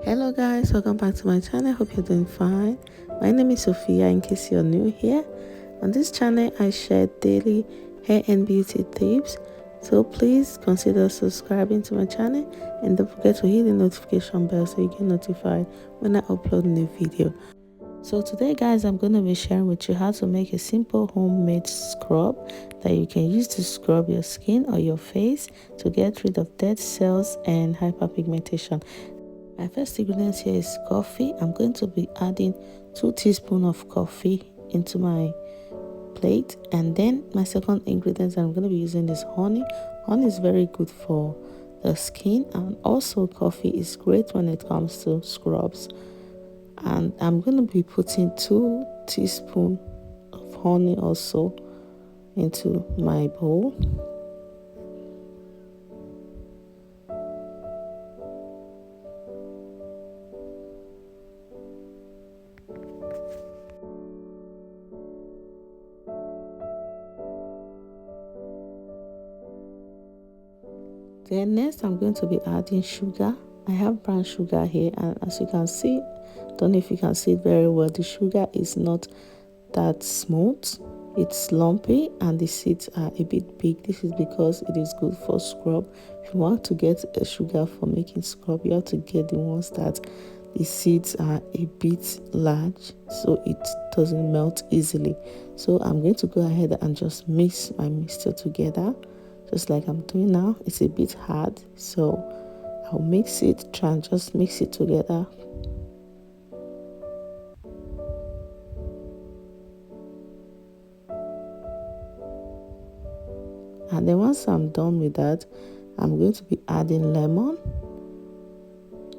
Hello guys, welcome back to my channel. Hope you're doing fine. My name is Sophia. In case you're new here, on this channel I share daily hair and beauty tips, so please consider subscribing to my channel and don't forget to hit the notification bell so you get notified when I upload a new video. So today guys, I'm going to be sharing with you how to make a simple homemade scrub that you can use to scrub your skin or your face to get rid of dead cells and hyperpigmentation. My first ingredient here is coffee. I'm going to be adding 2 teaspoons of coffee into my plate, and then my second ingredient I'm going to be using is honey. Honey is very good for the skin, and also coffee is great when it comes to scrubs. And I'm going to be putting 2 teaspoons of honey also into my bowl. Then next I'm going to be adding sugar. I have brown sugar here, and as you can see, don't know if you can see it very well, the sugar is not that smooth, it's lumpy and the seeds are a bit big. This is because it is good for scrub. If you want to get a sugar for making scrub, you have to get the ones that the seeds are a bit large so it doesn't melt easily. So I'm going to go ahead and just mix my mixture together just like I'm doing now. It's a bit hard, so I'll mix it, try and just mix it together. And then once I'm done with that, I'm going to be adding lemon.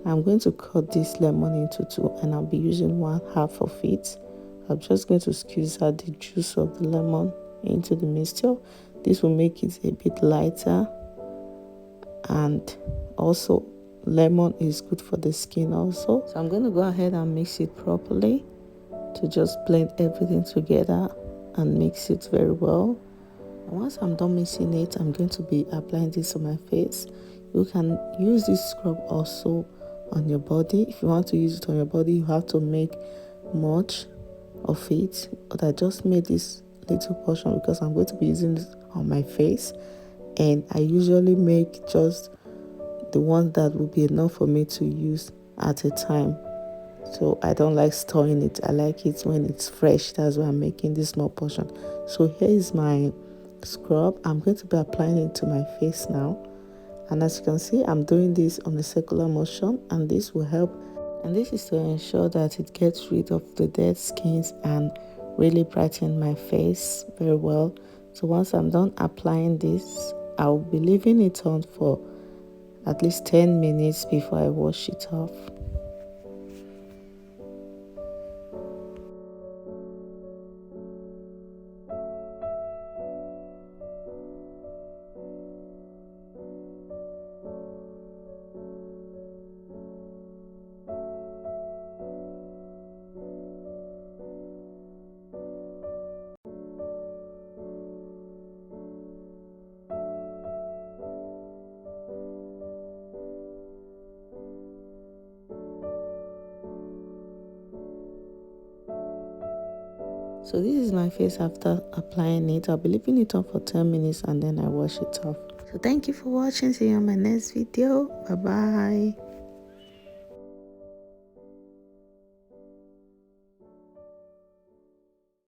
I'm going to cut this lemon into 2 and I'll be using 1/2 of it. I'm just going to squeeze out the juice of the lemon into the mixture. This will make it a bit lighter, and also lemon is good for the skin also. So I'm going to go ahead and mix it properly to just blend everything together and mix it very well. And once I'm done mixing it, I'm going to be applying this on my face. You can use this scrub also on your body. If you want to use it on your body, you have to make much of it, but I just made this little portion because I'm going to be using this on my face, and I usually make just the one that will be enough for me to use at a time. So I don't like storing it. I like it when it's fresh. That's why I'm making this small portion. So here is my scrub. I'm going to be applying it to my face now, and as you can see, I'm doing this on a circular motion, and this will help, and this is to ensure that it gets rid of the dead skins and really brighten my face very well. So once I'm done applying this, I'll be leaving it on for at least 10 minutes before I wash it off. So this is my face after applying it. I'll be leaving it on for 10 minutes and then I wash it off. So thank you for watching. See you on my next video. Bye bye.